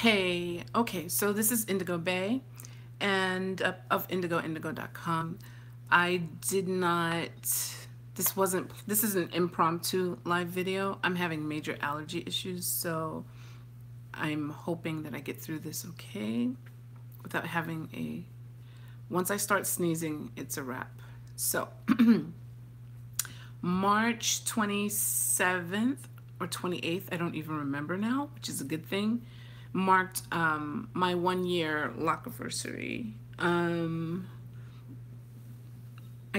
Hey, okay, so this is Indigo Bay and of indigo.com. I did not, this is an impromptu live video. I'm having major allergy issues, so I'm hoping that I get through this okay without having once I start sneezing, it's a wrap. So, March 27th or 28th, I don't even remember now, which is a good thing, marked my 1 year locaversary. I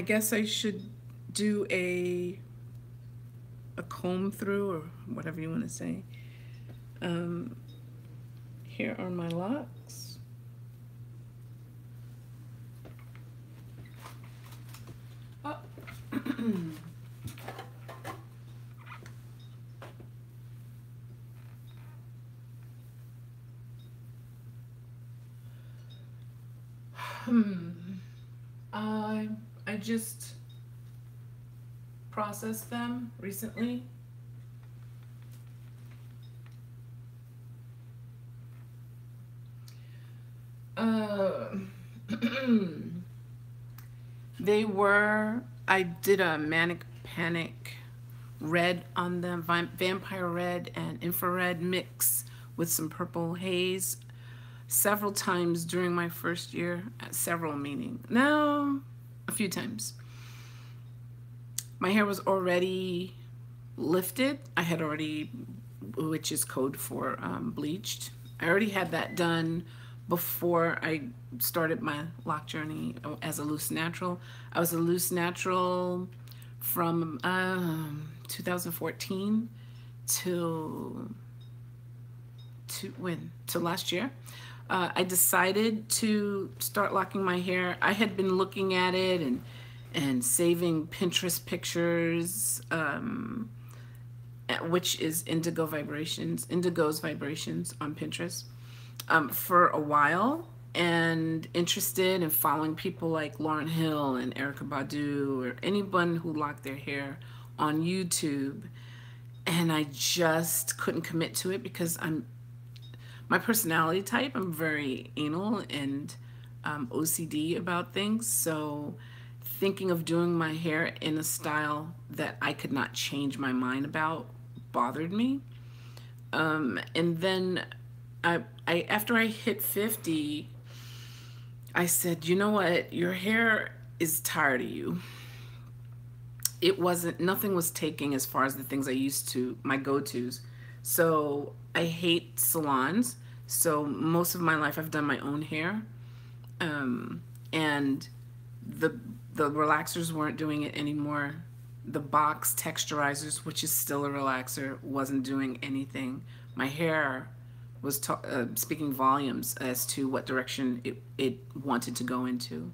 guess I should do a comb through or whatever you want to say. Here are my locks. Oh. I just processed them recently. I did a manic panic red on them, vampire red and infrared mix with some purple haze several times during my first year. Several meaning, no, a few times. My hair was already lifted. I had already, which is code for bleached. I already had that done before I started my lock journey as a loose natural. I was a loose natural from 2014 till when? Till last year. I decided to start locking my hair. I had been looking at it and saving Pinterest pictures, which is Indigo's Vibrations on Pinterest, for a while, and interested in following people like Lauryn Hill and Erykah Badu or anyone who locked their hair on YouTube. And I just couldn't commit to it because my personality type, I'm very anal and OCD about things. So thinking of doing my hair in a style that I could not change my mind about bothered me. And then after I hit 50, I said, you know what, your hair is tired of you. Nothing was taking as far as the things I used to, my go-tos. So I hate salons. So most of my life I've done my own hair. And the relaxers weren't doing it anymore. The box texturizers, which is still a relaxer, wasn't doing anything. My hair was speaking volumes as to what direction it wanted to go into.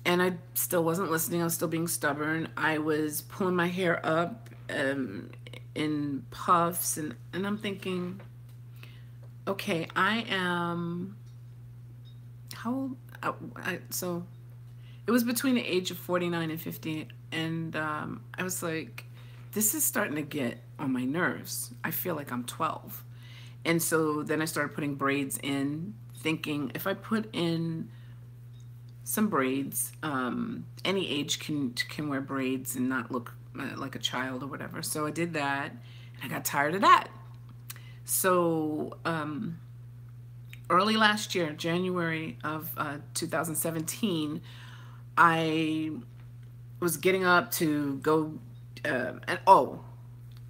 And I still wasn't listening. I was still being stubborn. I was pulling my hair up in puffs, and I'm thinking, okay, I am, how old? So it was between the age of 49 and 50, and I was like, this is starting to get on my nerves. I feel like I'm 12. And so then I started putting braids in, thinking if I put in some braids, any age can wear braids and not look like a child or whatever. So I did that, and I got tired of that. So early last year, January of 2017, I was getting up to go,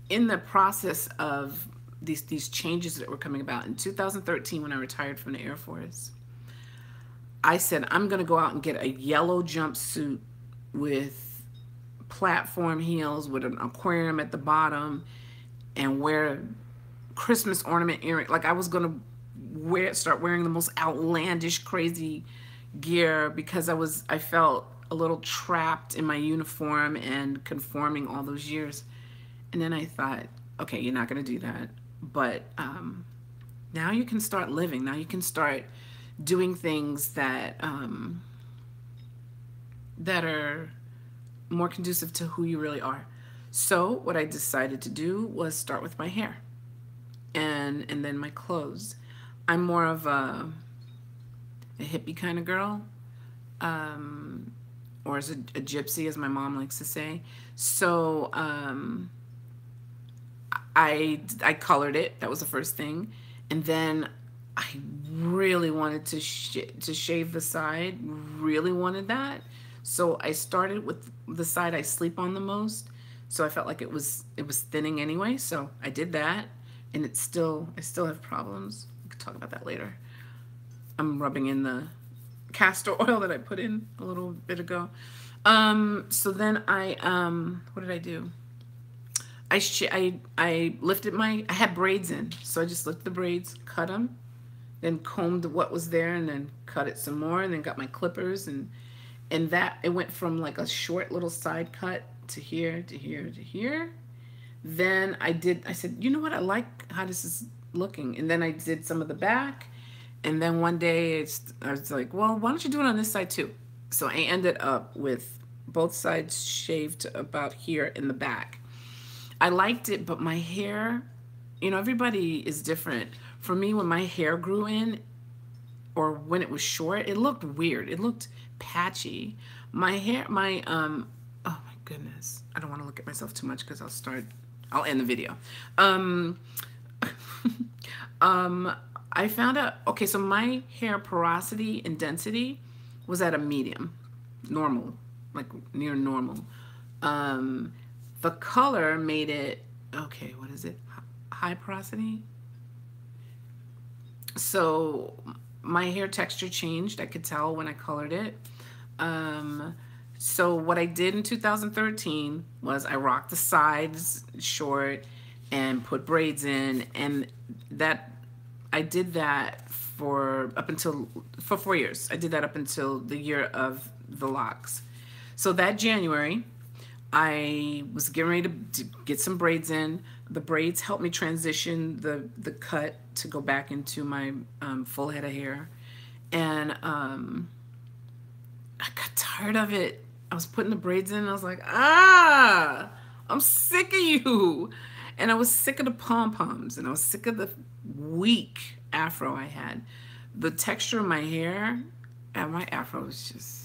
in the process of these changes that were coming about in 2013, when I retired from the Air Force, I said, I'm going to go out and get a yellow jumpsuit with platform heels with an aquarium at the bottom and wear Christmas ornament earring. Like I was going to start wearing the most outlandish, crazy gear because I felt a little trapped in my uniform and conforming all those years. And then I thought, okay, you're not going to do that. But now you can start living. Now you can start doing things that that are more conducive to who you really are. So what I decided to do was start with my hair and then my clothes. I'm more of a hippie kind of girl, or as a gypsy, as my mom likes to say. So I colored it. That was the first thing, and then I really wanted to shave the side. Really wanted that, so I started with the side I sleep on the most. So I felt like it was thinning anyway. So I did that, and I still have problems. We could talk about that later. I'm rubbing in the castor oil that I put in a little bit ago. So then what did I do? I lifted I had braids in, so I just lifted the braids, cut them, then combed what was there, and then cut it some more, and then got my clippers, and that it went from like a short little side cut to here to here to here. Then I said, you know what, I like how this is looking, and then I did some of the back, and then one day I was like, well, why don't you do it on this side too? So I ended up with both sides shaved to about here in the back. I liked it, but my hair, everybody is different. For me, when my hair grew in, or when it was short, it looked weird. It looked patchy. My hair, oh my goodness. I don't want to look at myself too much because I'll end the video. I found out, okay, so my hair porosity and density was at a medium, normal, like near normal. The color made it, okay, what is it? High porosity? So my hair texture changed. I could tell when I colored it. So what I did in 2013 was I rocked the sides short and put braids in, and I did that for 4 years. I did that up until the year of the locks. So that January, I was getting ready to get some braids in. The braids helped me transition the cut to go back into my full head of hair. And I got tired of it. I was putting the braids in and I was like, I'm sick of you. And I was sick of the pom-poms, and I was sick of the weak afro I had. The texture of my hair and my afro was just...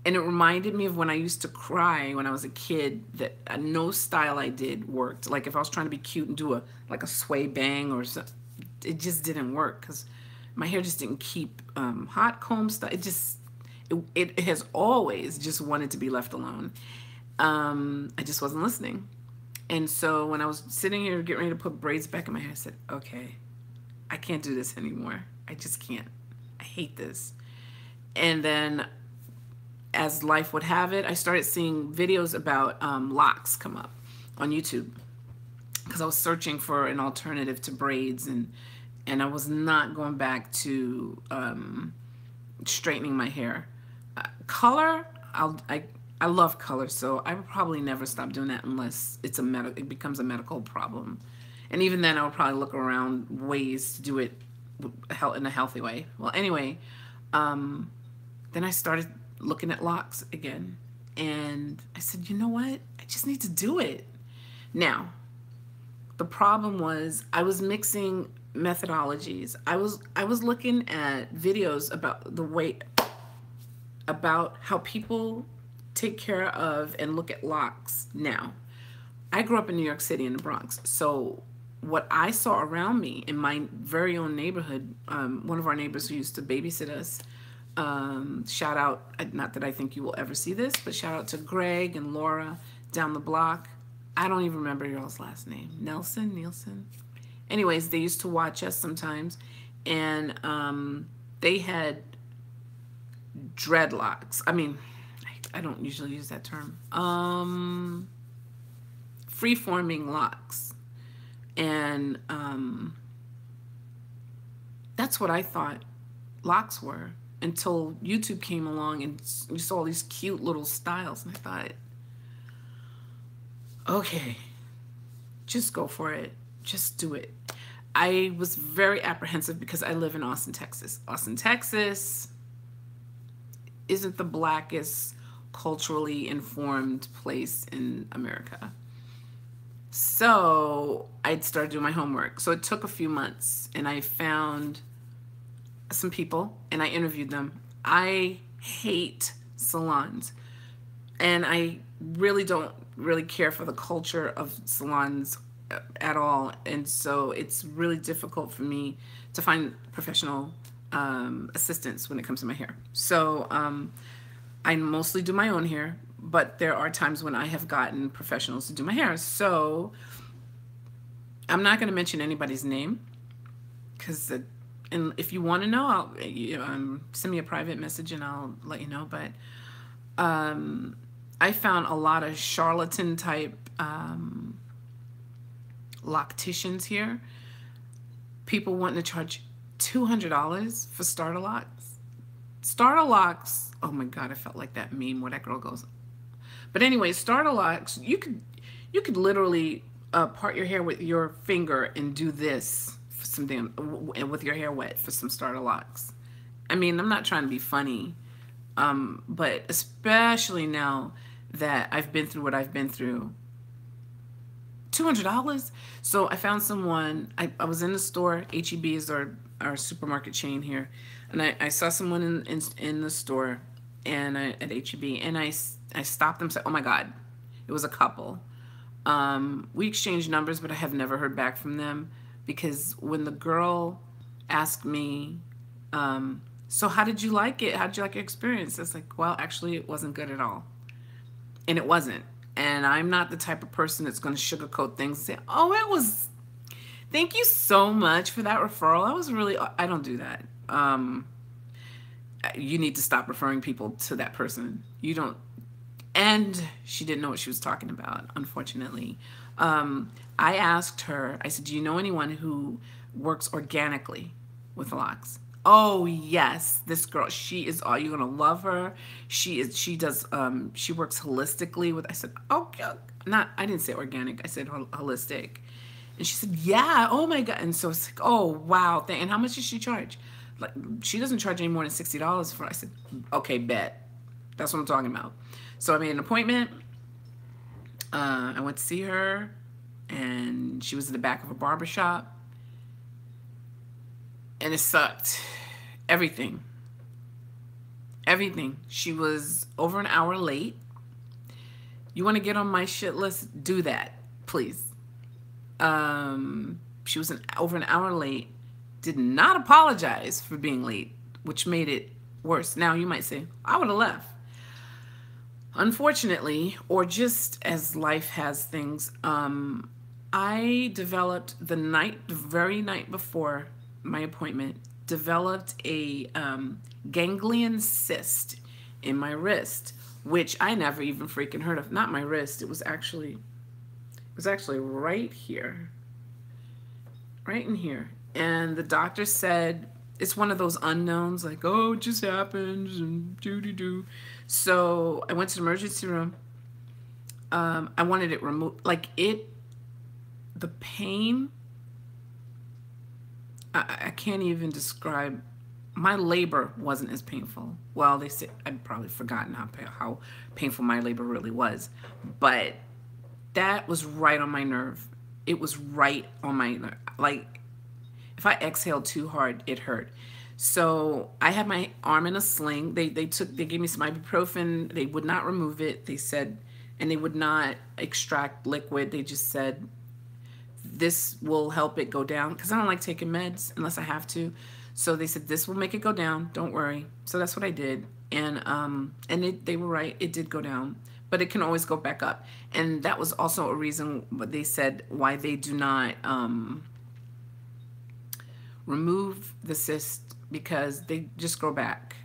And it reminded me of when I used to cry when I was a kid, that no style I did worked. Like if I was trying to be cute and do a sway bang or something, it just didn't work because my hair just didn't keep hot comb style. It has always just wanted to be left alone. I just wasn't listening. And so when I was sitting here getting ready to put braids back in my hair, I said, okay, I can't do this anymore. I just can't. I hate this. And then as life would have it, I started seeing videos about locks come up on YouTube because I was searching for an alternative to braids, and I was not going back to straightening my hair. Color, I love color, so I would probably never stop doing that unless it becomes a medical problem. And even then, I would probably look around ways to do it in a healthy way. Well, anyway, then I started looking at locks again, and I said, you know what? I just need to do it. Now, the problem was I was mixing methodologies. I was looking at videos about how people take care of and look at locks now. I grew up in New York City in the Bronx, so what I saw around me in my very own neighborhood, one of our neighbors who used to babysit us, shout out, not that I think you will ever see this, but shout out to Greg and Laura down the block. I don't even remember y'all's last name. Nielsen? Anyways, they used to watch us sometimes, and they had dreadlocks. I mean, I don't usually use that term. Free-forming locks. And that's what I thought locks were until YouTube came along and you saw all these cute little styles. And I thought, okay, just go for it. Just do it. I was very apprehensive because I live in Austin, Texas. Austin, Texas isn't the blackest culturally informed place in America. So I'd started doing my homework. So it took a few months, and I found some people and I interviewed them. I hate salons, and I really don't really care for the culture of salons at all. And so it's really difficult for me to find professional assistance when it comes to my hair. So I mostly do my own hair, but there are times when I have gotten professionals to do my hair. So I'm not going to mention anybody's name, because and if you want to know, send me a private message and I'll let you know. But I found a lot of charlatan type locticians here. People wanting to charge $200 for starter locks. Starter locks. Oh my God, I felt like that meme where that girl goes. But anyway, starter locks. You could literally part your hair with your finger and do this for some and with your hair wet for some starter locks. I mean, I'm not trying to be funny, but especially now that I've been through what I've been through. $200. So I found someone. I was in the store. H-E-B is our supermarket chain here, and I saw someone in the store, and at H-E-B, and I stopped them and said, "Oh my God," it was a couple. We exchanged numbers, but I have never heard back from them, because when the girl asked me, "So how did you like it? How did you like your experience?" I was like, "Well, actually, it wasn't good at all," and it wasn't. And I'm not the type of person that's going to sugarcoat things and say, "Oh, it was. Thank you so much for that referral. That was really." I don't do that. You need to stop referring people to that person. You don't. And she didn't know what she was talking about, unfortunately. I asked her, I said, "Do you know anyone who works organically with locks?" "Oh, yes, this girl, she is all, you're going to love her. She works holistically with," I said, "Okay." I didn't say organic, I said holistic. And she said, "Yeah, oh my God." And so it's like, "Oh, wow. And how much does she charge?" Like, she doesn't charge any more than $60 for it. I said, "Okay, bet." That's what I'm talking about. So I made an appointment. I went to see her, and she was in the back of a barber shop. And it sucked. Everything. Everything. She was over an hour late. You want to get on my shit list? Do that, please. She was over an hour late. Did not apologize for being late, which made it worse. Now you might say, "I would have left." Unfortunately, or just as life has things, I developed the very night before my appointment, developed a ganglion cyst in my wrist, which I never even freaking heard of. Not my wrist. It was actually right here, right in here. And the doctor said it's one of those unknowns, like, "Oh, it just happens," and do. So I went to the emergency room. I wanted it removed. The pain, I can't even describe. My labor wasn't as painful. Well, they said, I'd probably forgotten how painful my labor really was. But that was right on my nerve. It was right on my nerve. Like, if I exhaled too hard, it hurt. So I had my arm in a sling. They gave me some ibuprofen. They would not remove it. They said, and they would not extract liquid. They just said, "This will help it go down," because I don't like taking meds unless I have to. So they said, "This will make it go down. Don't worry." So that's what I did, and they were right. It did go down, but it can always go back up. And that was also a reason what they said why they do not remove the cyst, because they just grow back,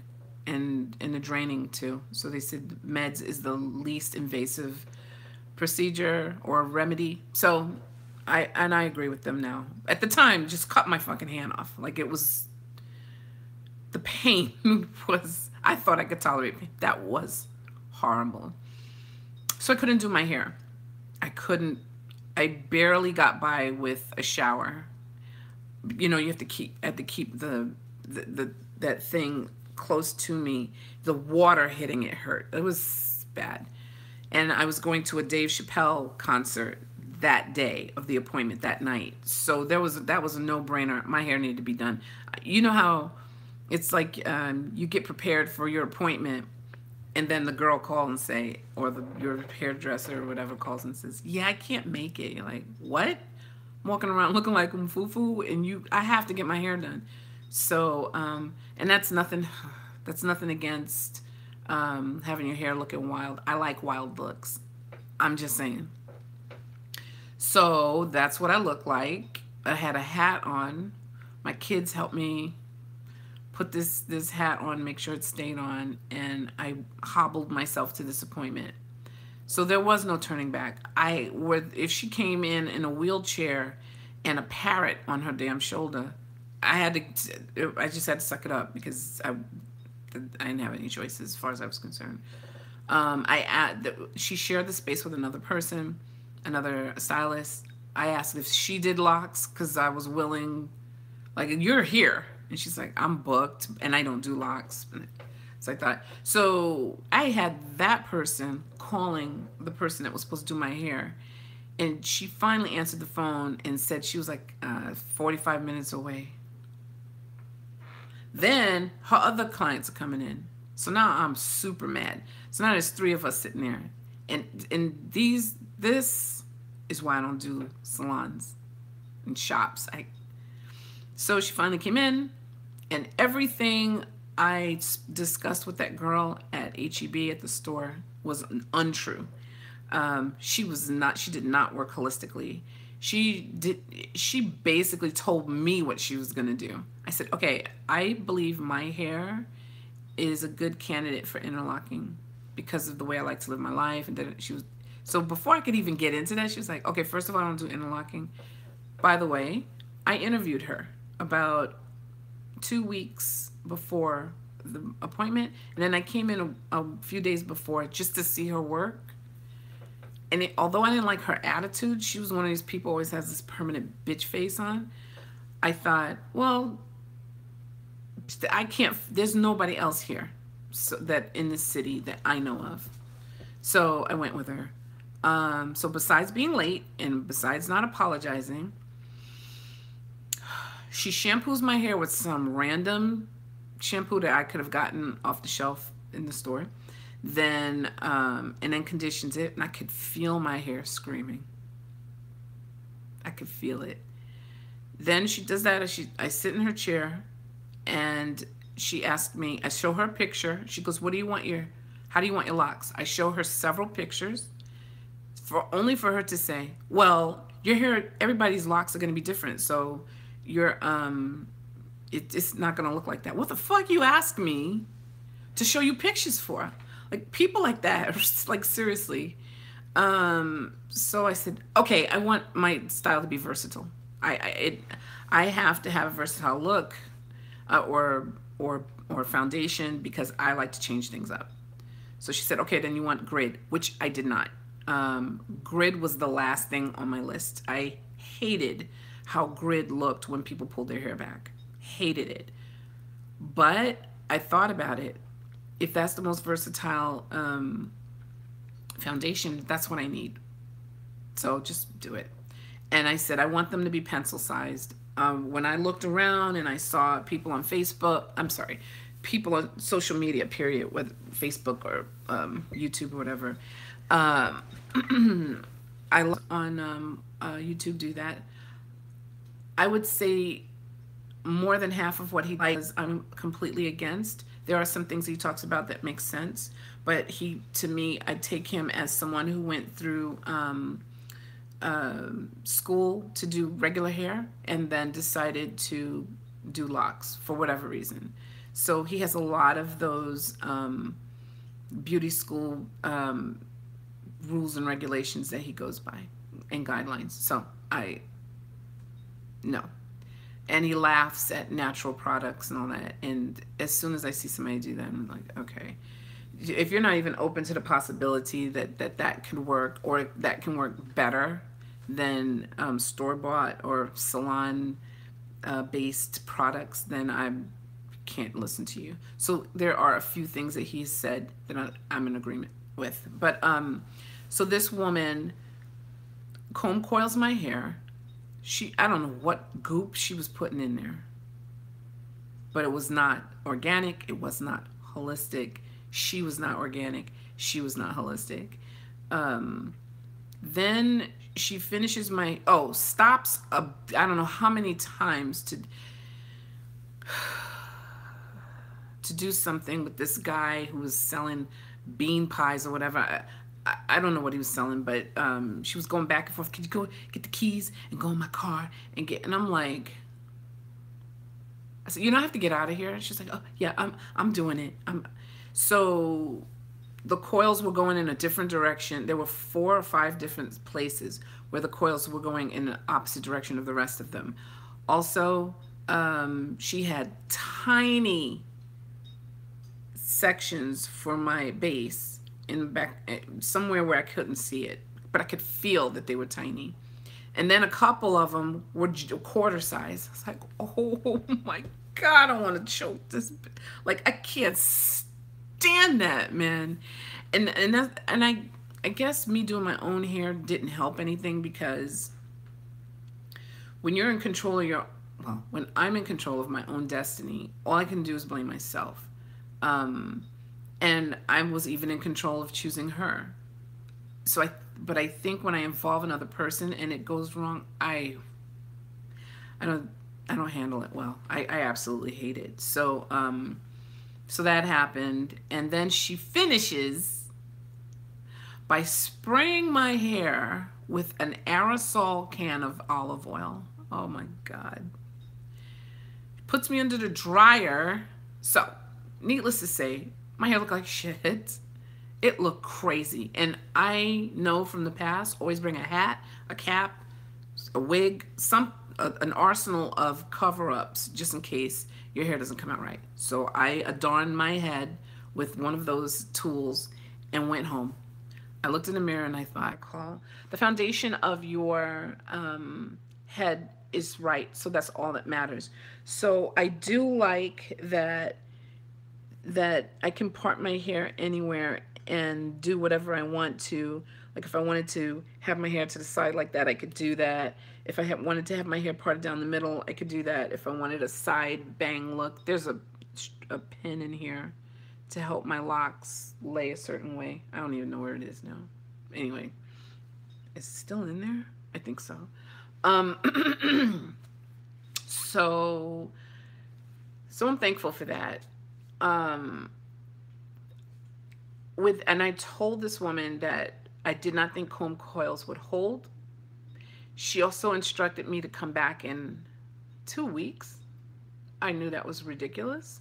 and the draining too. So they said meds is the least invasive procedure or remedy. So I agree with them now. At the time, just cut my fucking hand off. Like, it was, the pain was, I thought I could tolerate pain. That was horrible. So I couldn't do my hair. I barely got by with a shower. You know, you have to keep that thing close to me. The water hitting it hurt. It was bad. And I was going to a Dave Chappelle concert that day of the appointment that night. So that was a no-brainer. My hair needed to be done. You know how it's like you get prepared for your appointment, and then the girl calls and say, or your hairdresser or whatever calls and says, "Yeah, I can't make it." You're like, "What?" I'm walking around looking like fufu, and I have to get my hair done. So, and that's nothing. That's nothing against having your hair looking wild. I like wild looks. I'm just saying. So that's what I look like. I had a hat on. My kids helped me put this hat on, make sure it stayed on, and I hobbled myself to this appointment. So there was no turning back. If she came in a wheelchair and a parrot on her damn shoulder, I just had to suck it up because I didn't have any choices as far as I was concerned. She shared the space with another person, another stylist. I asked if she did locks because I was willing. Like, you're here. And she's like, I'm booked and I don't do locks. So I thought, so I had that person calling the person that was supposed to do my hair. And she finally answered the phone and said she was like 45 minutes away. Then her other clients are coming in. So now I'm super mad. So now there's 3 of us sitting there. And this is why I don't do salons and shops. So she finally came in, and everything I discussed with that girl at HEB at the store was untrue. She did not work holistically. She basically told me what she was gonna do. I said, okay, I believe my hair is a good candidate for interlocking because of the way I like to live my life. And then so before I could even get into that, she was like, okay, first of all, I don't do interlocking. By the way, I interviewed her about 2 weeks before the appointment, and then I came in a few days before just to see her work. And although I didn't like her attitude, she was one of these people who always has this permanent bitch face on. I thought, well, there's nobody else here that in this city that I know of. So I went with her. So besides being late and besides not apologizing, she shampoos my hair with some random shampoo that I could have gotten off the shelf in the store. Then and then conditions it, and I could feel my hair screaming. I could feel it. Then she does that. I sit in her chair, and she asked me. I show her a picture. She goes, "How do you want your locks?" I show her several pictures, only for her to say, "Well, your hair. Everybody's locks are going to be different, so it's not going to look like that." What the fuck you ask me to show you pictures for? Like, people like that, like, seriously. So I said, okay, I want my style to be versatile. I have to have a versatile look, or foundation, because I like to change things up. So she said, okay, then you want grid, which I did not. Grid was the last thing on my list. I hated how grid looked when people pulled their hair back. Hated it. But I thought about it. If that's the most versatile foundation, that's what I need. So just do it. And I said, I want them to be pencil sized. When I looked around and I saw people on Facebook, people on social media, period, with Facebook or YouTube or whatever. I on YouTube do that. I would say more than half of what he does, I'm completely against. There are some things he talks about that make sense, but to me, I take him as someone who went through school to do regular hair and then decided to do locks for whatever reason. So he has a lot of those beauty school rules and regulations that he goes by and guidelines. So no. And he laughs at natural products and all that. And as soon as I see somebody do that, I'm like, okay. If you're not even open to the possibility that can work, or that can work better than store-bought or salon-based products, then I can't listen to you. So there are a few things that he said that I'm in agreement with. But so this woman comb coils my hair. I don't know what goop she was putting in there, but it was not organic. It was not holistic. She was not organic. She was not holistic. Um, then she finishes my, stops, I don't know how many times to do something with this guy who was selling bean pies or whatever. I don't know what he was selling, but she was going back and forth. Could you go get the keys and go in my car and get? And I'm like, I said, I have to get out of here. She's like, oh yeah, I'm doing it. So the coils were going in a different direction. There were 4 or 5 different places where the coils were going in the opposite direction of the rest of them. Also, she had tiny sections for my base in the back, somewhere where I couldn't see it, but I could feel that they were tiny. And then a couple of them were quarter size. I was like, oh my God, I want to choke this. Like, I can't stand that, man. And I guess me doing my own hair didn't help anything, because when you're in control of when I'm in control of my own destiny, all I can do is blame myself. And I was even in control of choosing her. But I think when I involve another person and it goes wrong, I don't handle it well. I absolutely hate it. So that happened, and then she finishes by spraying my hair with an aerosol can of olive oil. Oh my God. Puts me under the dryer. So, needless to say, my hair looked like shit. It looked crazy. And I know from the past, always bring a hat, a cap, a wig, an arsenal of cover-ups just in case your hair doesn't come out right. So I adorned my head with one of those tools and went home. I looked in the mirror and I thought, Carl, the foundation of your head is right. So that's all that matters. So I do like that I can part my hair anywhere and do whatever I want to. Like if I wanted to have my hair to the side like that, I could do that. If I wanted to have my hair parted down the middle, I could do that. If I wanted a side bang look, there's a pin in here to help my locks lay a certain way. I don't even know where it is now. Anyway, is it still in there? I think so. So I'm thankful for that. And I told this woman that I did not think comb coils would hold. She also instructed me to come back in 2 weeks. I knew that was ridiculous.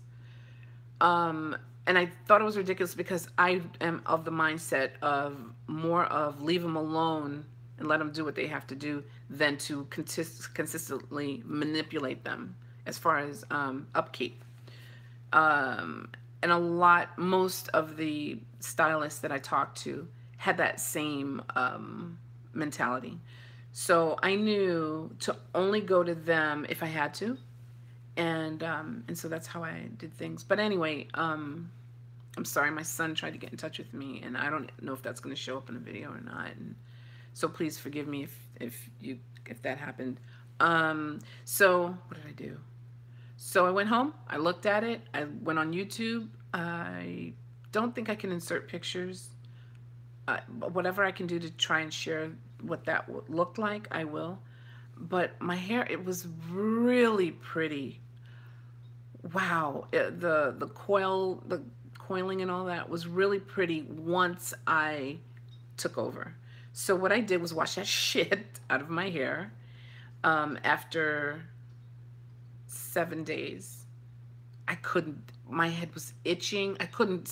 And I thought it was ridiculous because I am of the mindset of more of leave them alone and let them do what they have to do than to consistently manipulate them as far as upkeep. And most of the stylists that I talked to had that same mentality. So I knew to only go to them if I had to. And so that's how I did things. But anyway, I'm sorry, my son tried to get in touch with me, and I don't know if that's going to show up in the video or not. And so please forgive me if that happened. So what did I do? So I went home, I looked at it, I went on YouTube. I don't think I can insert pictures. Whatever I can do to try and share what that looked like, I will. But my hair, it was really pretty. Wow, the coiling and all that was really pretty once I took over. So what I did was wash that shit out of my hair after 7 days. I couldn't, my head was itching. I couldn't.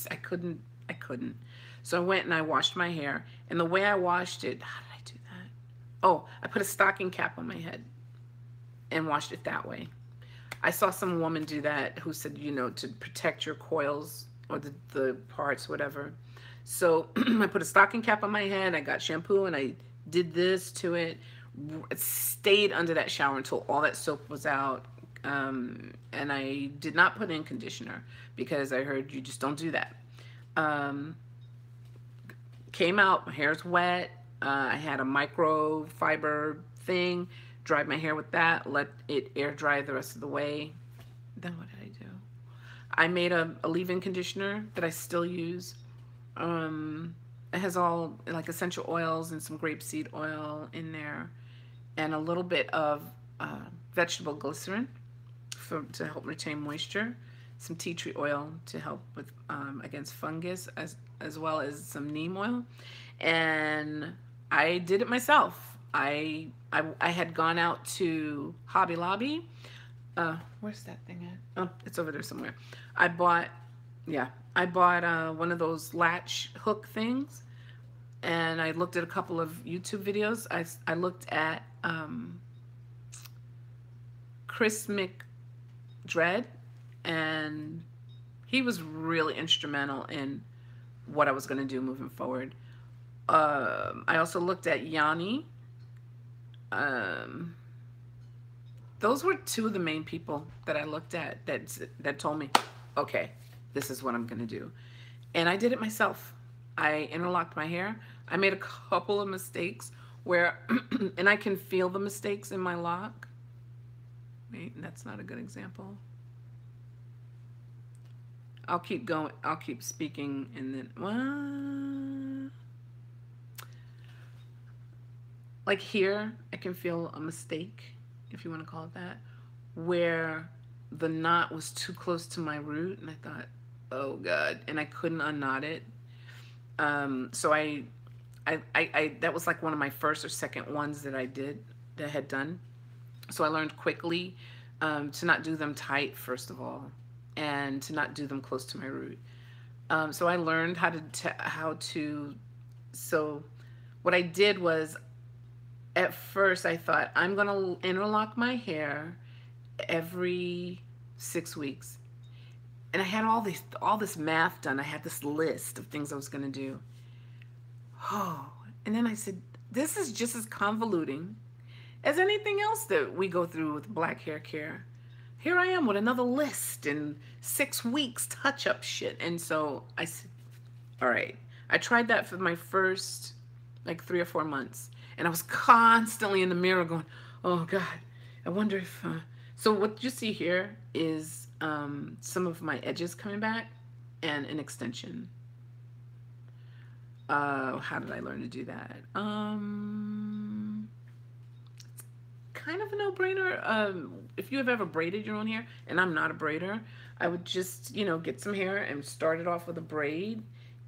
So I went and I washed my hair. And the way I washed it, how did I do that? Oh, I put a stocking cap on my head and washed it that way. I saw some woman do that who said, to protect your coils or the parts, whatever. So I put a stocking cap on my head. I got shampoo and I did this to it. It stayed under that shower until all that soap was out. And I did not put in conditioner because I heard you just don't do that. Came out, my hair's wet. I had a microfiber thing, dried my hair with that, let it air dry the rest of the way. Then what did I do? I made a leave-in conditioner that I still use. It has all like essential oils and some grapeseed oil in there, and a little bit of vegetable glycerin to help retain moisture, some tea tree oil to help with against fungus, as well as some neem oil, and I did it myself. I had gone out to Hobby Lobby. Where's that thing at? Oh, it's over there somewhere. I bought, yeah, I bought one of those latch hook things, and I looked at a couple of YouTube videos. I looked at Chris McDread, and he was really instrumental in what I was going to do moving forward. I also looked at Yanni. Those were two of the main people that I looked at that told me, okay, this is what I'm going to do. And I did it myself. I interlocked my hair. I made a couple of mistakes where, and I can feel the mistakes in my lock. Wait, that's not a good example. I'll keep going. I'll keep speaking and then, like here, I can feel a mistake, if you want to call it that, where the knot was too close to my root, and I thought, oh God, and I couldn't unknot it. So I that was like one of my first or second ones that I had done. So I learned quickly to not do them tight, first of all, and to not do them close to my root. So I learned so what I did was, at first I thought, I'm going to interlock my hair every 6 weeks. And I had all this math done. I had this list of things I was going to do. Oh, and then I said, this is just as convoluting as anything else that we go through with black hair care. Here I am with another list and 6 weeks touch-up shit. And so I said, all right. I tried that for my first like 3 or 4 months. And I was constantly in the mirror going, oh God, I wonder if... So what you see here is some of my edges coming back and an extension. How did I learn to do that? It's kind of a no-brainer. If you have ever braided your own hair, and I'm not a braider, I would just, get some hair and start it off with a braid.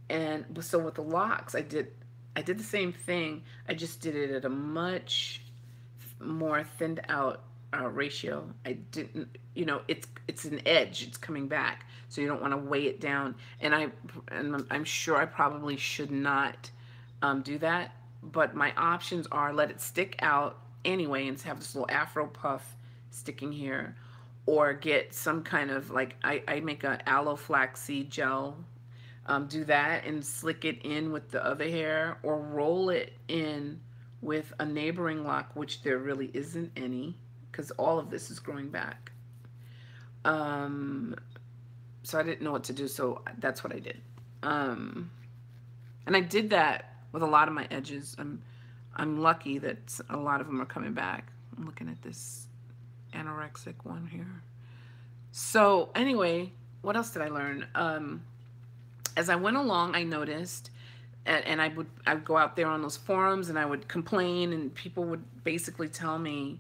And so with the locks, I did the same thing. I just did it at a much more thinned out ratio. I didn't, it's an edge. It's coming back, so you don't want to weigh it down. And I'm sure I probably should not do that. But my options are let it stick out anyway and have this little afro puff sticking here, or get some kind of I make a aloe flaxseed gel. Do that and slick it in with the other hair, or roll it in with a neighboring lock, which there really isn't any because all of this is growing back. So I didn't know what to do, so that's what I did. And I did that with a lot of my edges. I'm lucky that a lot of them are coming back. I'm looking at this anorexic one here. So anyway, what else did I learn? As I went along, I noticed, and I'd go out there on those forums and I would complain, and people would basically tell me,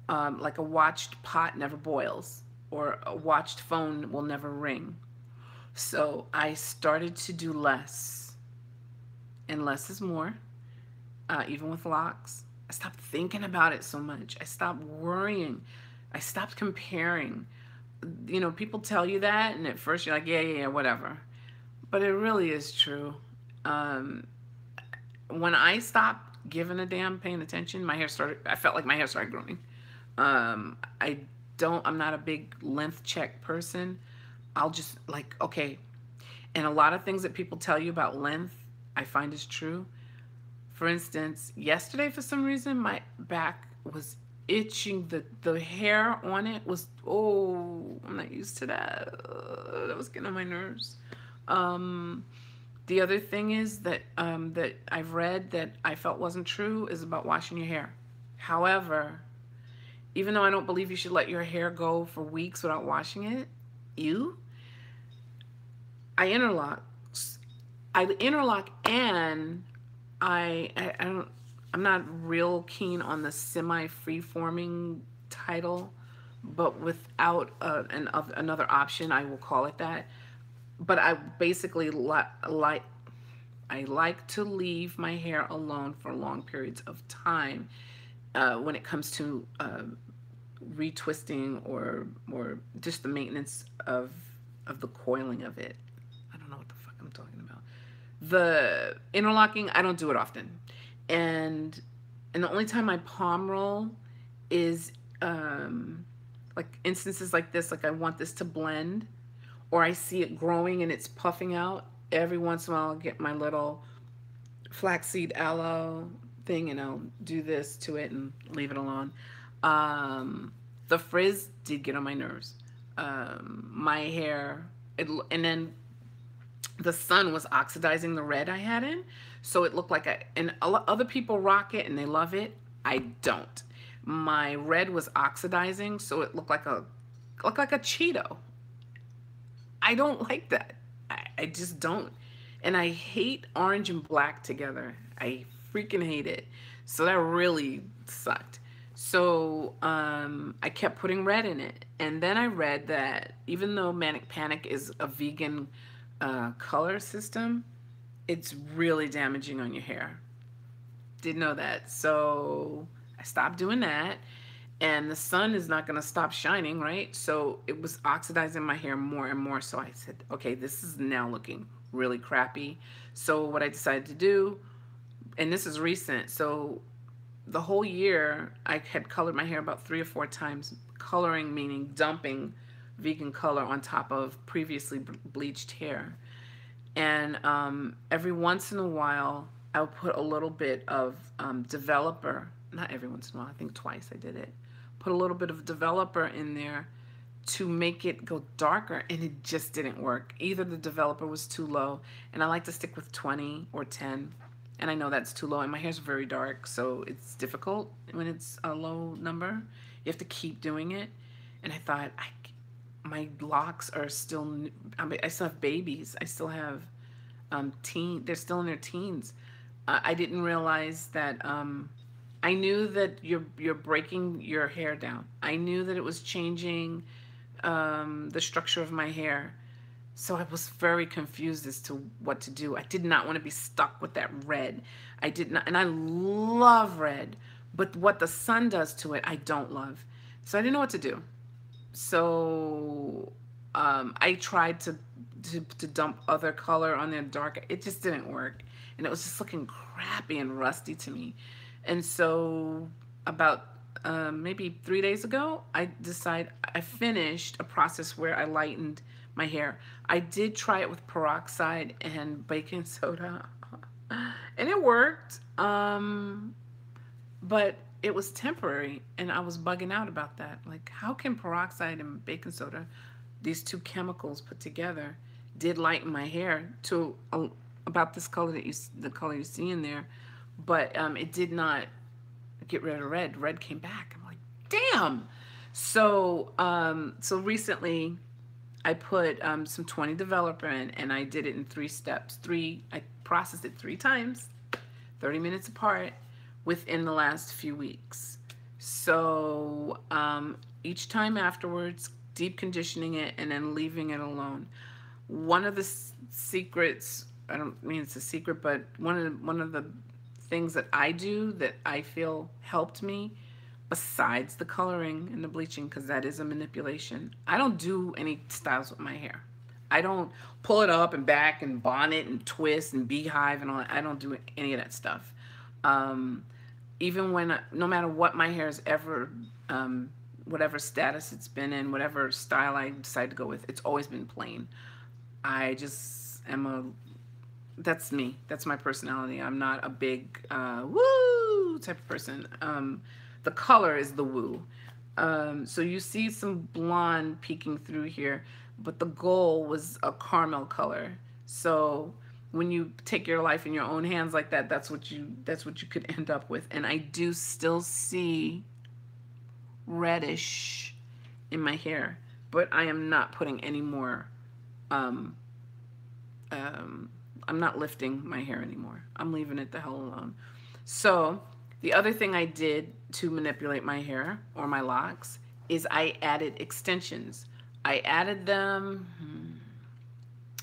like a watched pot never boils, or a watched phone will never ring. So I started to do less, and less is more, even with locks. I stopped thinking about it so much. I stopped worrying. I stopped comparing. People tell you that, and at first you're like, yeah, whatever. But it really is true. When I stopped giving a damn, paying attention, I felt like my hair started growing. I'm not a big length check person. I'll just okay. And a lot of things that people tell you about length, I find is true. For instance, yesterday, for some reason, my back was itching. The hair on it was, I'm not used to that. That was getting on my nerves. The other thing is that that I've read that I felt wasn't true is about washing your hair. However, even though I don't believe you should let your hair go for weeks without washing it, you, I interlock. I interlock and I don't, I'm not real keen on the semi free forming title, but without another option, I will call it that. But I basically like I like to leave my hair alone for long periods of time when it comes to retwisting or just the maintenance of the coiling of it. I don't know what the fuck I'm talking about. The interlocking, I don't do it often, and and the only time I palm roll is like instances like this, like I want this to blend, or I see it growing and it's puffing out. Every once in a while, I'll get my little flaxseed aloe thing and I'll do this to it and leave it alone. The frizz did get on my nerves. My hair, and then the sun was oxidizing the red I had in, so it looked like and other people rock it and they love it. I don't. My red was oxidizing, so it looked like a Cheeto. I don't like that. I just don't. And I hate orange and black together. I freaking hate it. So that really sucked. So I kept putting red in it. And then I read that even though Manic Panic is a vegan color system, it's really damaging on your hair. Didn't know that. So I stopped doing that. And the sun is not going to stop shining, right? So it was oxidizing my hair more and more. So I said, okay, this is now looking really crappy. So what I decided to do, and this is recent, so the whole year I had colored my hair about 3 or 4 times. Coloring meaning dumping vegan color on top of previously bleached hair. And every once in a while, I'll put a little bit of developer. Not every once in a while, I think twice I did it. Put a little bit of developer in there to make it go darker, and it just didn't work. Either the developer was too low, and I like to stick with 20 or 10, and I know that's too low, and my hair's very dark, so it's difficult when it's a low number. You have to keep doing it. And I thought, my locks are still, I still have babies. I still have they're still in their teens. I didn't realize that I knew that you're breaking your hair down. I knew that it was changing the structure of my hair. So I was very confused as to what to do. I did not want to be stuck with that red. I did not, and I love red, but what the sun does to it, I don't love. So I didn't know what to do. So I tried to dump other color on there dark. It just didn't work, and it was just looking crappy and rusty to me. And so about maybe 3 days ago, I finished a process where I lightened my hair. I did try it with peroxide and baking soda, and it worked. But it was temporary, and I was bugging out about that. Like, how can peroxide and baking soda, these two chemicals put together, did lighten my hair to about this color the color you see in there, but it did not get rid of red. Red came back. I'm like, damn. So so recently, I put some 20 developer in, and I did it in 3 steps. I processed it 3 times, 30 minutes apart, within the last few weeks. So each time afterwards, deep conditioning it and then leaving it alone. One of the secrets, I don't mean it's a secret, but one of the things that I do that I feel helped me, besides the coloring and the bleaching, because that is a manipulation, I don't do any styles with my hair. I don't pull it up and back and bonnet and twist and beehive and all that. I don't do any of that stuff. Even when, no matter what my hair is ever, whatever status it's been in, whatever style I decide to go with, it's always been plain. I just am that's me. That's my personality. I'm not a big woo type of person. The color is the woo. So you see some blonde peeking through here, but the goal was a caramel color. So when you take your life in your own hands like that, that's what you could end up with. And I do still see reddish in my hair, but I am not putting any more um, I'm not lifting my hair anymore. I'm leaving it the hell alone. So the other thing I did to manipulate my hair or my locks is I added extensions. I added them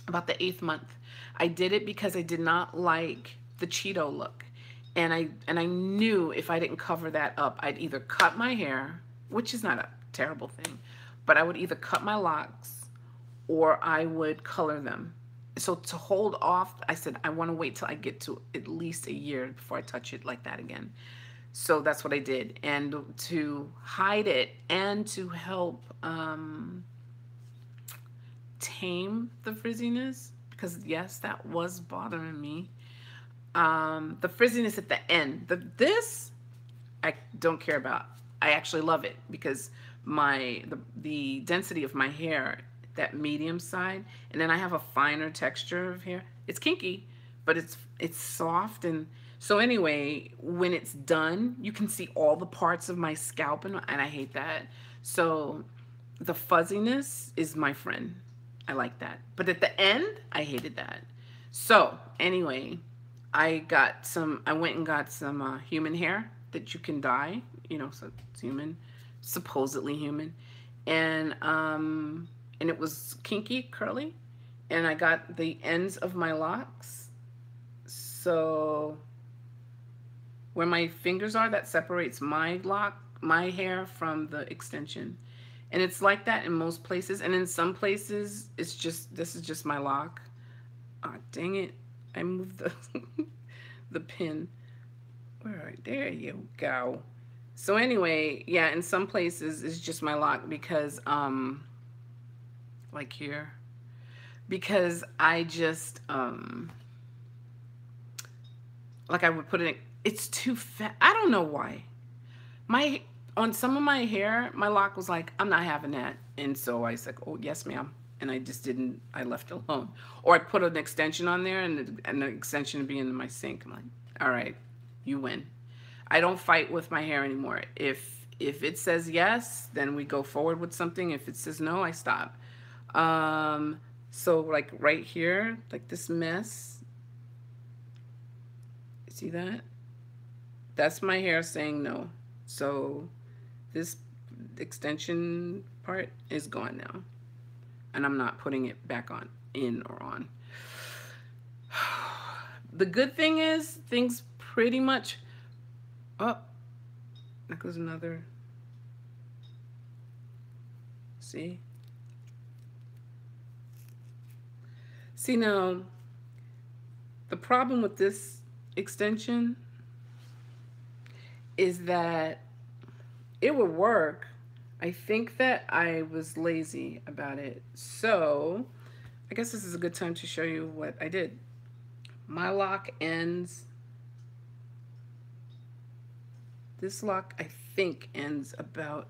about the 8th month. I did it because I did not like the Cheeto look. And I knew if I didn't cover that up, I'd either cut my hair, which is not a terrible thing, but I would either cut my locks or I would color them. So to hold off, I said, I want to wait till I get to at least a year before I touch it like that again. So that's what I did. And to hide it and to help tame the frizziness, because yes, that was bothering me. The frizziness at the end, this I don't care about. I actually love it because the density of my hair, that medium side, and then I have a finer texture of hair. It's kinky, but it's soft. And so anyway, when it's done, you can see all the parts of my scalp, and I hate that. So the fuzziness is my friend. I like that. But at the end, I hated that. So anyway, I went and got some human hair that you can dye, you know, so it's human, supposedly human. And it was kinky, curly. And I got the ends of my locks. So where my fingers are, that separates my hair from the extension. And it's like that in most places. And in some places, it's just, this is just my lock. Ah, dang it. I moved the pin. There you go. So anyway, yeah, in some places it's just my lock because, like here, because I just, like I would put it, it's too fat. I don't know why. On some of my hair, my lock was like, I'm not having that. And so I said, oh, yes, ma'am. And I just didn't, I left it alone. Or I put an extension on there and the extension would be in my sink. I'm like, all right, you win. I don't fight with my hair anymore. If it says yes, then we go forward with something. If it says no, I stop. So like right here, like this mess, see that? That's my hair saying no. So this extension part is gone now. And I'm not putting it back in or on. The good thing is things pretty much, oh, there goes another, see? See now, the problem with this extension is that it would work. I think that I was lazy about it. So I guess this is a good time to show you what I did. My lock ends, this lock I think ends about,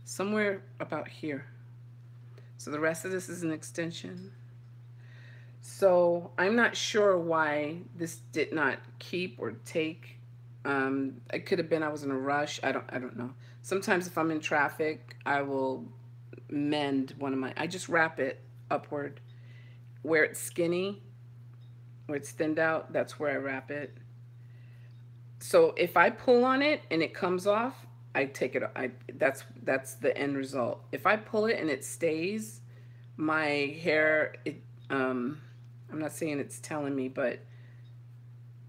somewhere about here. So the rest of this is an extension. So I'm not sure why this did not keep or take. It could have been I was in a rush. I don't know. Sometimes if I'm in traffic, I will mend one of my, I just wrap it upward. Where it's skinny, where it's thinned out, that's where I wrap it. So if I pull on it and it comes off, I take it, that's the end result. If I pull it and it stays, my hair, I'm not saying it's telling me, but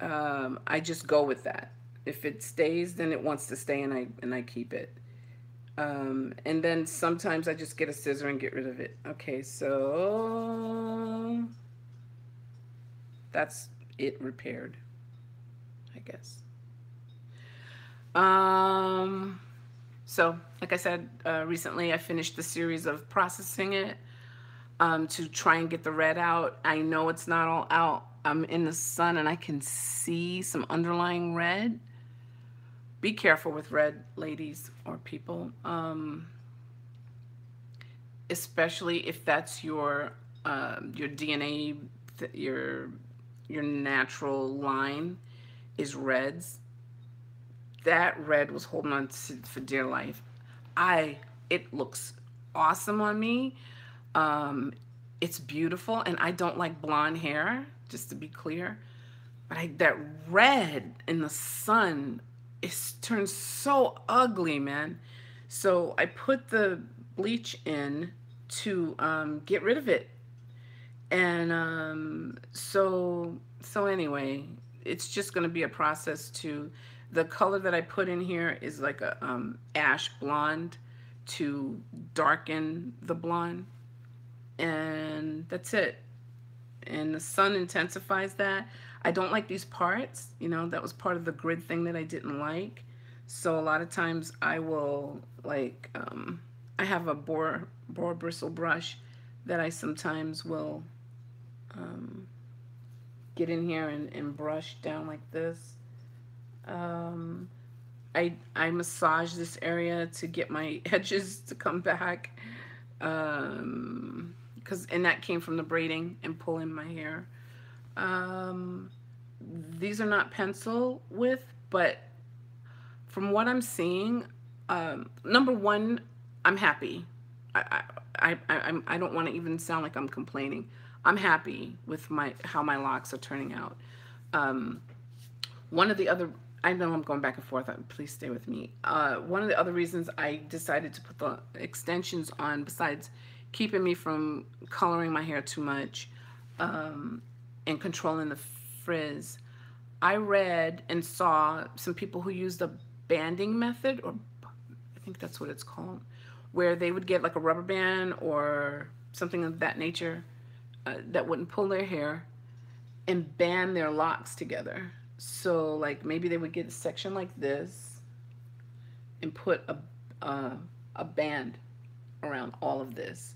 I just go with that. If it stays, then it wants to stay, and I keep it. And then sometimes I just get a scissor and get rid of it. Okay, so that's it repaired, I guess. So like I said, recently I finished the series of processing it to try and get the red out. I know it's not all out. I'm in the sun and I can see some underlying red. Be careful with red, ladies or people, especially if that's your your DNA, your natural line is reds. That red was holding on to, for dear life. I It looks awesome on me. Um, it's beautiful, and I don't like blonde hair, just to be clear. But that red in the sun, it turns so ugly, man. So I put the bleach in to get rid of it. And so anyway, it's just going to be a process to, the color that I put in here is like a ash blonde to darken the blonde, and that's it. And the sun intensifies that. I don't like these parts, you know, that was part of the grid thing that I didn't like. So a lot of times I will like I have a boar bristle brush that I sometimes will um, get in here and brush down like this. Um, I massage this area to get my edges to come back. Because and that came from the braiding and pulling my hair. Um, these are not pencil width, but from what I'm seeing, number one, I'm happy. I don't want to even sound like I'm complaining. I'm happy with how my locks are turning out. Um, one of the other, I know I'm going back and forth. Please stay with me. One of the other reasons I decided to put the extensions on, besides keeping me from coloring my hair too much and controlling the frizz, I read and saw some people who used the banding method, or I think that's what it's called, where they would get like a rubber band or something of that nature that wouldn't pull their hair and band their locks together. So like maybe they would get a section like this and put a band around all of this,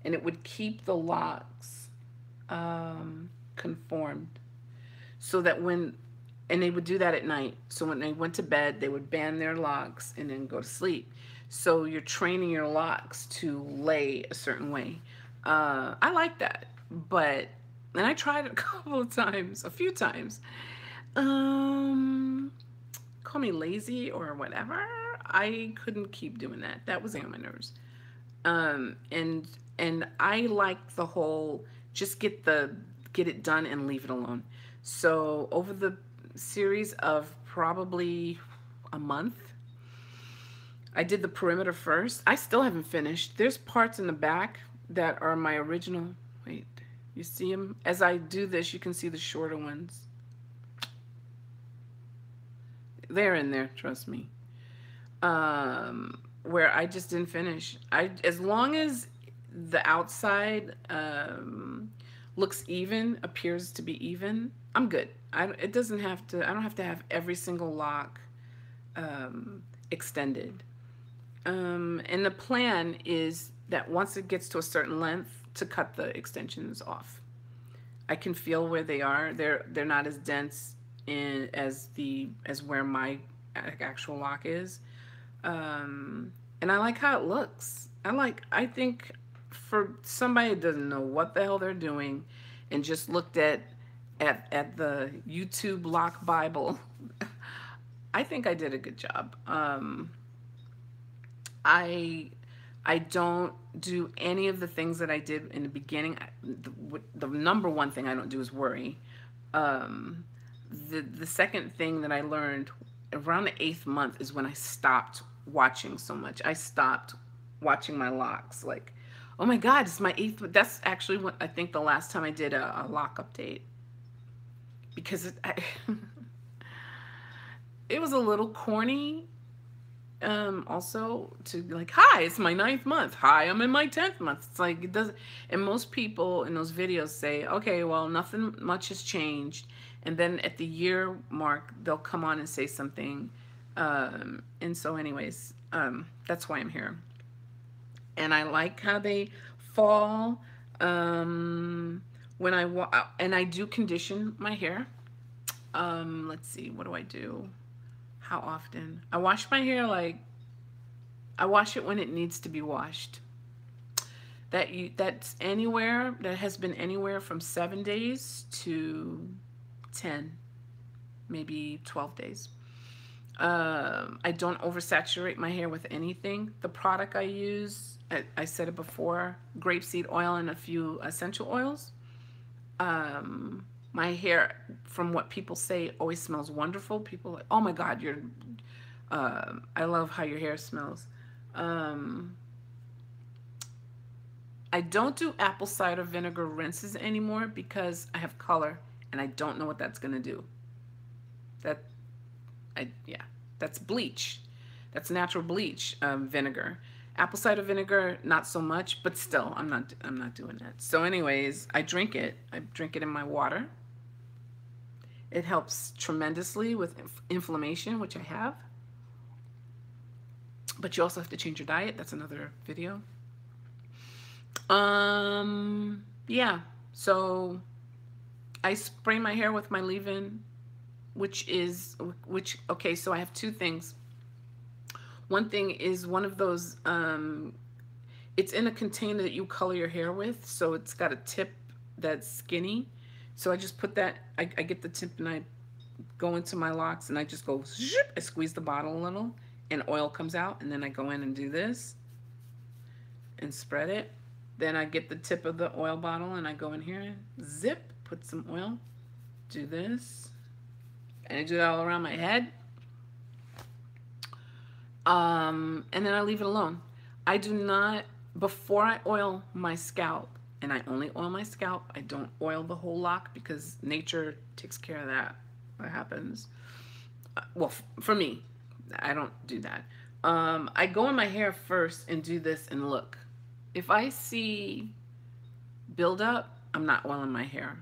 and it would keep the locks conformed, so that and they would do that at night. So when they went to bed, they would band their locks and then go to sleep. So you're training your locks to lay a certain way. I like that, and I tried it a couple of times, a few times. Call me lazy or whatever. I couldn't keep doing that. That was on my nerves. And I like the whole just get it done and leave it alone. So over the series of probably a month, I did the perimeter first. I still haven't finished. There's parts in the back that are my original. Wait, you see them? As I do this, you can see the shorter ones. They're in there, trust me. Where I just didn't finish. As long as the outside looks even, appears to be even, I'm good. It doesn't have to. I don't have to have every single lock extended. And the plan is that once it gets to a certain length, to cut the extensions off. I can feel where they are. They're not as dense as where my actual lock is. And I like how it looks. I think for somebody that doesn't know what the hell they're doing and just looked at the YouTube lock Bible, I think I did a good job. I don't do any of the things that I did in the beginning. The number one thing I don't do is worry. The second thing that I learned around the 8th month is when I stopped watching so much. I stopped watching my locks. Like, oh my God, it's my 8th. That's actually what I think the last time I did a lock update, because it was a little corny. Also to be like, hi, it's my 9th month. Hi, I'm in my 10th month. It's like, it doesn't, and most people in those videos say, okay, well, nothing much has changed. And then at the year mark, they'll come on and say something. And so anyways, that's why I'm here. And I like how they fall. When and I do condition my hair. Let's see, what do I do? How often? I wash my hair I wash it when it needs to be washed. that's anywhere, that has been anywhere from 7 days to 10, maybe 12 days. I don't oversaturate my hair with anything. The product I use, I said it before, grapeseed oil and a few essential oils. My hair, from what people say, always smells wonderful. People are like, oh my God, I love how your hair smells. I don't do apple cider vinegar rinses anymore because I have color and I don't know what that's gonna do. Yeah, that's bleach. That's natural bleach, vinegar. Apple cider vinegar, not so much, but still, I'm not doing that. So anyways, I drink it. I drink it in my water. It helps tremendously with inflammation, which I have. But you also have to change your diet. That's another video. Yeah. So I spray my hair with my leave-in, okay, so I have two things. One thing is one of those, it's in a container that you color your hair with, so it's got a tip that's skinny. So I just put that, I get the tip and I go into my locks and I just go, zip, I squeeze the bottle a little and oil comes out, and then I go in and do this and spread it. Then I get the tip of the oil bottle and I go in here, zip, put some oil, do this, and I do that all around my head. And then I leave it alone. I do not, before I oil my scalp, and I only oil my scalp, I don't oil the whole lock because nature takes care of that. What happens? Well, for me, I don't do that. I go in my hair first and do this and look. If I see buildup, I'm not oiling my hair.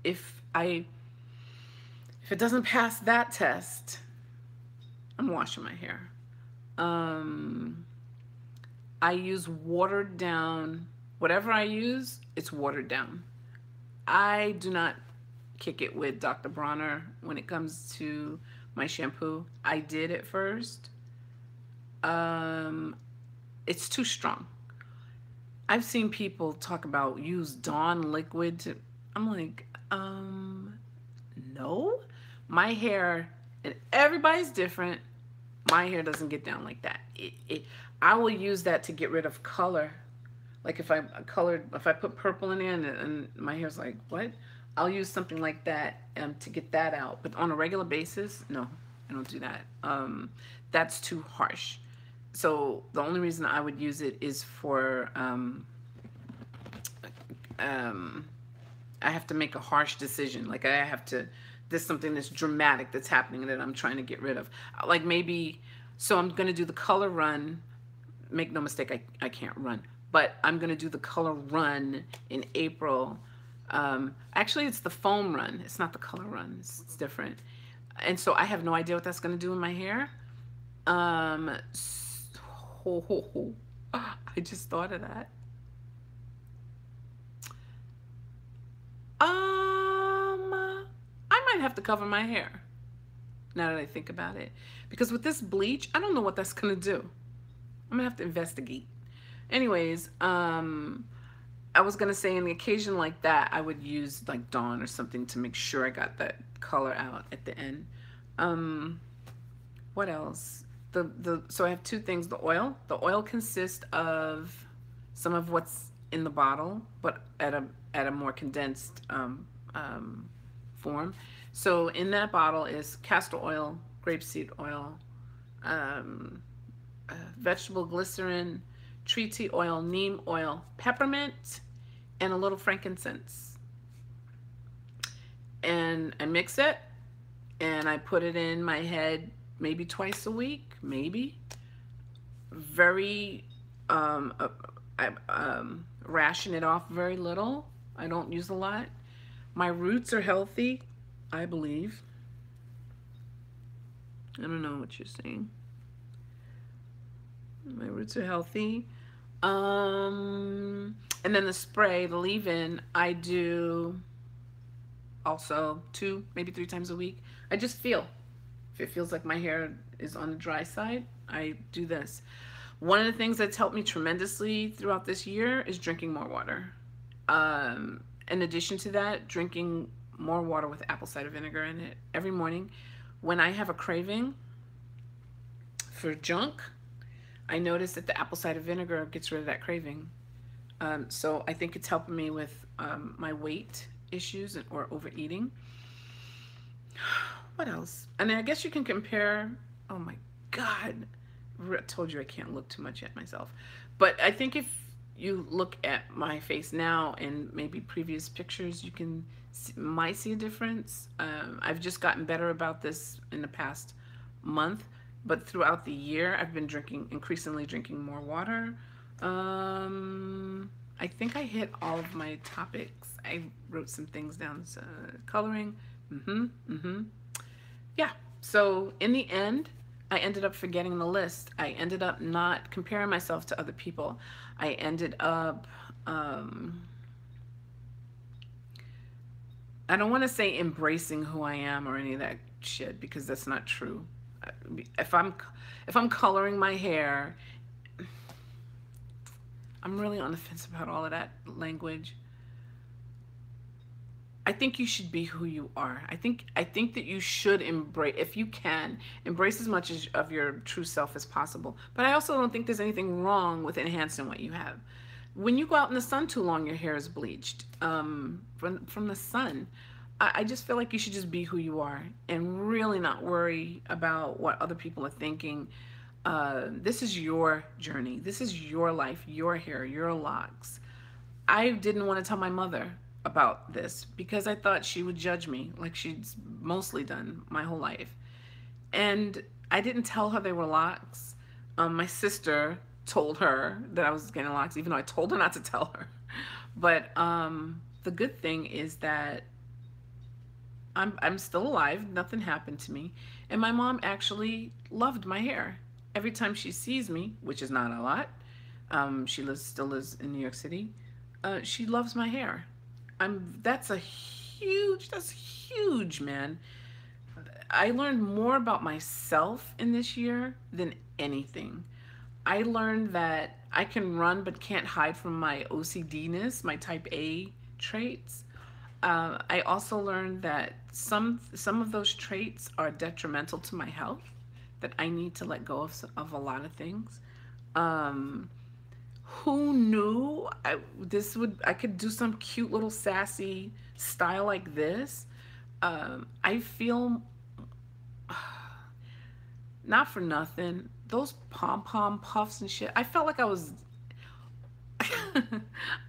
If it doesn't pass that test, I'm washing my hair. I use watered down, whatever I use, it's watered down. I do not kick it with Dr. Bronner when it comes to my shampoo. I did at first. It's too strong. I've seen people talk about use Dawn liquid to, I'm like, no. My hair, and everybody's different, my hair doesn't get down like that. I will use that to get rid of color. Like if I put purple in there and my hair's like, what? I'll use something like that to get that out. But on a regular basis, no, I don't do that. That's too harsh. So the only reason I would use it is for, I have to make a harsh decision. Like I have to, there's something that's dramatic that's happening that I'm trying to get rid of. Like maybe, so I'm going to do the color run. Make no mistake, I can't run. But I'm going to do the color run in April. Actually, it's the foam run. It's not the color run. It's different. And so I have no idea what that's going to do in my hair. I just thought of that. I might have to cover my hair now that I think about it. Because with this bleach, I don't know what that's going to do. I'm going to have to investigate. Anyways, I was going to say in the occasion like that, I would use like Dawn or something to make sure I got that color out at the end. What else? So I have two things. The oil consists of some of what's in the bottle, but at a more condensed form. So in that bottle is castor oil, grapeseed oil, vegetable glycerin, tree tea oil, neem oil, peppermint, and a little frankincense. And I mix it, and I put it in my head maybe twice a week, maybe. Very, I ration it off very little. I don't use a lot. My roots are healthy, I believe. I don't know what you're saying. My roots are healthy. And then the spray, the leave-in, I do also 2, maybe 3 times a week. I just feel. If it feels like my hair is on the dry side, I do this. One of the things that's helped me tremendously throughout this year is drinking more water. In addition to that, drinking more water with apple cider vinegar in it every morning. When I have a craving for junk, I notice that the apple cider vinegar gets rid of that craving. So I think it's helping me with my weight issues or overeating. What else? And I guess you can compare. Oh my God. I told you I can't look too much at myself. But I think if you look at my face now and maybe previous pictures, you can might see a difference. I've just gotten better about this in the past month, but throughout the year, I've been increasingly drinking more water. I think I hit all of my topics. I wrote some things down. So, coloring. Yeah. So in the end, I ended up forgetting the list. I ended up not comparing myself to other people. I ended up, I don't want to say embracing who I am or any of that shit, because that's not true. If I'm coloring my hair, I'm really on the fence about all of that language. I think you should be who you are. I think that you should embrace, if you can, embrace as much of your true self as possible. But I also don't think there's anything wrong with enhancing what you have. When you go out in the sun too long, your hair is bleached from the sun. I just feel like you should just be who you are and really not worry about what other people are thinking. This is your journey. This is your life, your hair, your locks. I didn't want to tell my mother about this because I thought she would judge me, like she's mostly done my whole life. And I didn't tell her they were locks. My sister told her that I was getting locks, even though I told her not to tell her. But the good thing is that I'm still alive. Nothing happened to me. And my mom actually loved my hair. Every time she sees me, which is not a lot, she still lives in New York City, she loves my hair. That's huge, man. I learned more about myself in this year than anything. I learned that I can run but can't hide from my OCD-ness, my type A traits. I also learned that some of those traits are detrimental to my health, that I need to let go of a lot of things. Who knew I could do some cute little sassy style like this? I feel, not for nothing, those pom-pom puffs and shit, I felt like I was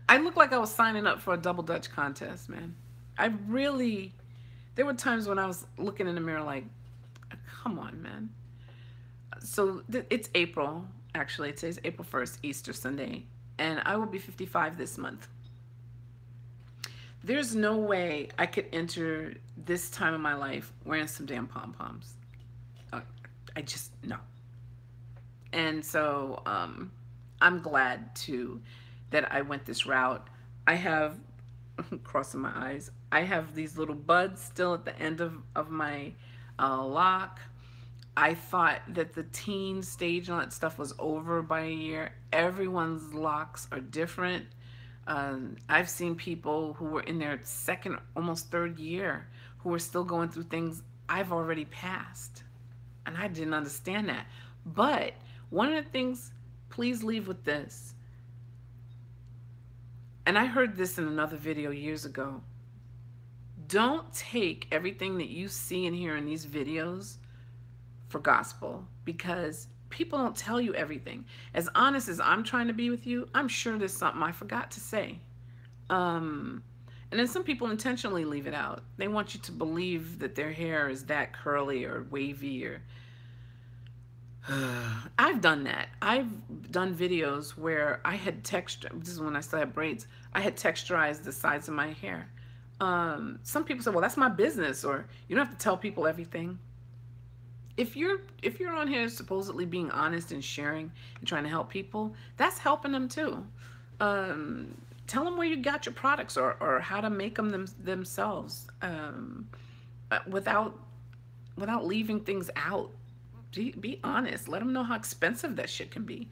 I looked like I was signing up for a double dutch contest, man. There were times when I was looking in the mirror like, come on, man. So it's April. Actually, today's April 1st, Easter Sunday, and I will be 55 this month. There's no way I could enter this time of my life wearing some damn pom-poms. I just, no. And so I'm glad that I went this route. I have, crossing my eyes, I have these little buds still at the end of my lock. I thought that the teen stage and all that stuff was over by a year. Everyone's locks are different. I've seen people who were in their second, almost third year who are still going through things I've already passed. And I didn't understand that. But one of the things, please leave with this. And I heard this in another video years ago. Don't take everything that you see and hear in these videos for gospel, because people don't tell you everything. As honest as I'm trying to be with you, I'm sure there's something I forgot to say. And then some people intentionally leave it out. They want you to believe that their hair is that curly or wavy or I've done that. I've done videos where I had this is when I still had braids, I had texturized the sides of my hair. Some people say, well, that's my business, or you don't have to tell people everything. If you're on here supposedly being honest and sharing and trying to help people, that's helping them too. Tell them where you got your products or how to make them themselves without leaving things out. Be honest. Let them know how expensive that shit can be.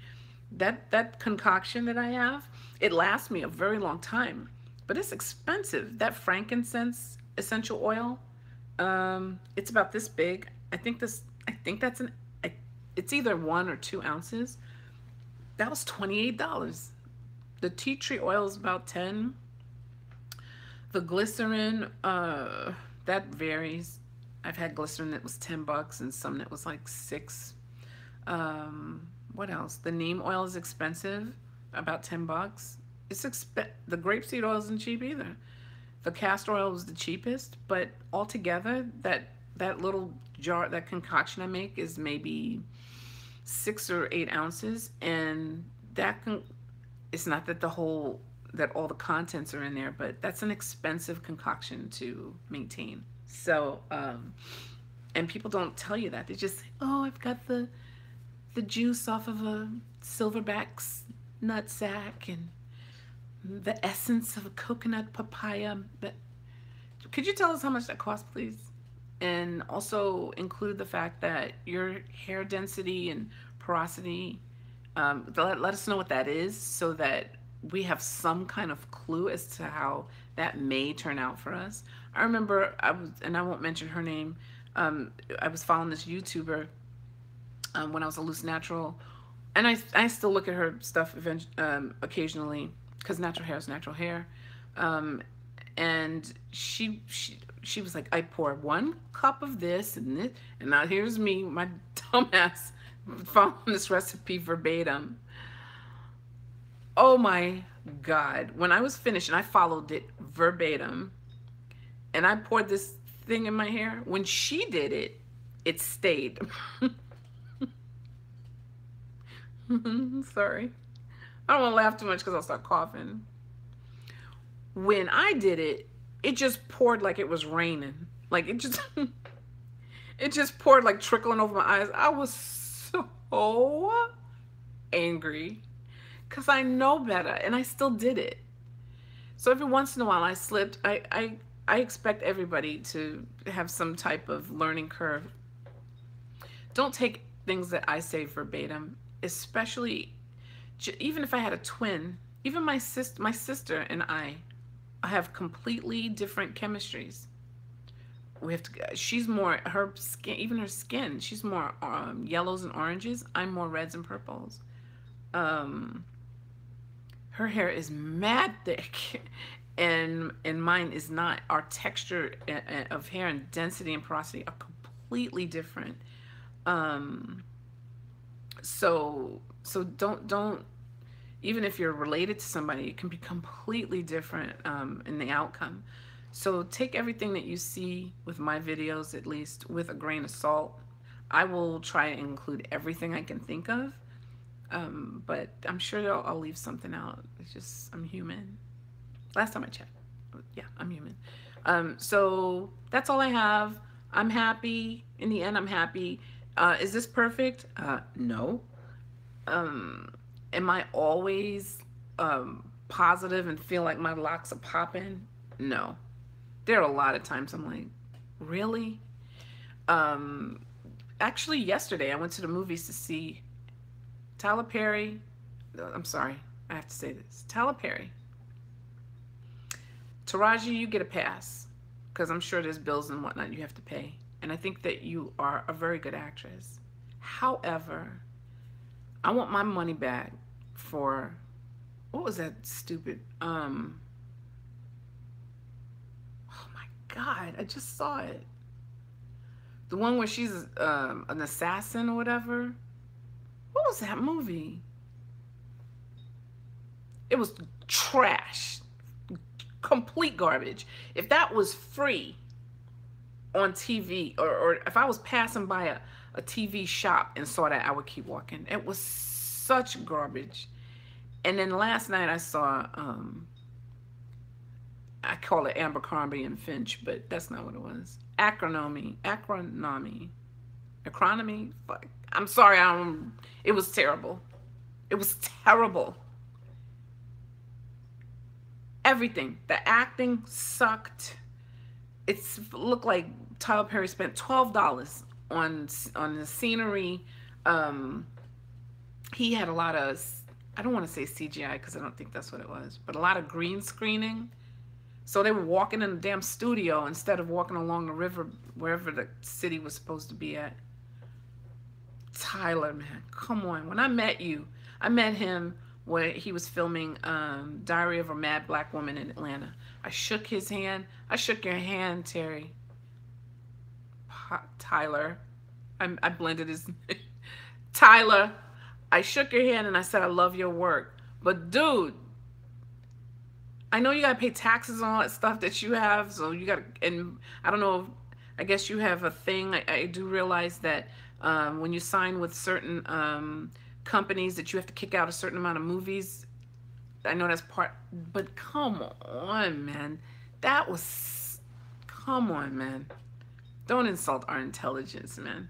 That concoction that I have, it lasts me a very long time, but it's expensive. That frankincense essential oil, it's about this big. I think that's it's either 1 or 2 ounces. That was $28. The tea tree oil is about 10. The glycerin, that varies. I've had glycerin that was $10 and some that was like 6. What else? The neem oil is expensive, about $10. The grapeseed oil isn't cheap either. The castor oil was the cheapest, but altogether, that little jar, that concoction I make is maybe 6 or 8 ounces, and it's not that all the contents are in there, but that's an expensive concoction to maintain. So, and people don't tell you that. They just say, "Oh, I've got the juice off of a silverback nut sack and the essence of a coconut papaya." But could you tell us how much that costs, please? And also include the fact that your hair density and porosity, let us know what that is so that we have some kind of clue as to how that may turn out for us. I remember and I won't mention her name, I was following this YouTuber when I was a loose natural, and I still look at her stuff occasionally, because natural hair is natural hair. And she was like, I pour 1 cup of this and this, and now here's me, my dumbass, following this recipe verbatim. Oh my God. When I was finished and I followed it verbatim and I poured this thing in my hair, when she did it, it stayed. Sorry. I don't want to laugh too much because I'll start coughing. When I did it, it just poured like it was raining. Like it just it just poured like trickling over my eyes. I was so angry because I know better and I still did it. So every once in a while I slipped. I expect everybody to have some type of learning curve. Don't take things that I say verbatim, especially even if I had a twin. Even my sister and I have completely different chemistries. She's more, her skin, even her skin, she's more yellows and oranges. I'm more reds and purples. Her hair is mad thick and mine is not. Our texture of hair and density and porosity are completely different. So don't, even if you're related to somebody, it can be completely different in the outcome. So take everything that you see with my videos, at least, with a grain of salt. I will try to include everything I can think of, but I'm sure I'll leave something out. It's just, I'm human. Last time I checked, yeah, I'm human. So that's all I have. I'm happy. In the end, I'm happy. Is this perfect? No. Am I always positive and feel like my locks are popping? No. There are a lot of times I'm like, really? Actually, yesterday I went to the movies to see Tyler Perry. I'm sorry, I have to say this. Tyler Perry. Taraji, you get a pass because I'm sure there's bills and whatnot you have to pay. And I think that you are a very good actress. However, I want my money back for, what was that stupid, oh my God, I just saw it. The one where she's an assassin or whatever. What was that movie? It was trash. Complete garbage. If that was free on TV, or if I was passing by a TV shop and saw that, I would keep walking. It was such garbage. And then last night I saw, I call it Abercrombie and Finch, but that's not what it was. Acronomy. Fuck. I'm sorry, it was terrible. It was terrible. Everything. The acting sucked. It looked like Tyler Perry spent $12 on the scenery. He had a lot of I don't want to say CGI because I don't think that's what it was, but a lot of green screening. So they were walking in the damn studio instead of walking along the river wherever the city was supposed to be at. Tyler, man, come on. When I met you, I met him when he was filming Diary of a Mad Black Woman in Atlanta. I shook his hand. I shook your hand, Terry. Tyler. I blended his Tyler. I shook your hand and I said, I love your work. But dude, I know you gotta pay taxes on all that stuff that you have, so you gotta, and I don't know, I guess you have a thing. I do realize that when you sign with certain companies that you have to kick out a certain amount of movies. I know that's part, but come on, man. That was, come on, man. Don't insult our intelligence, man.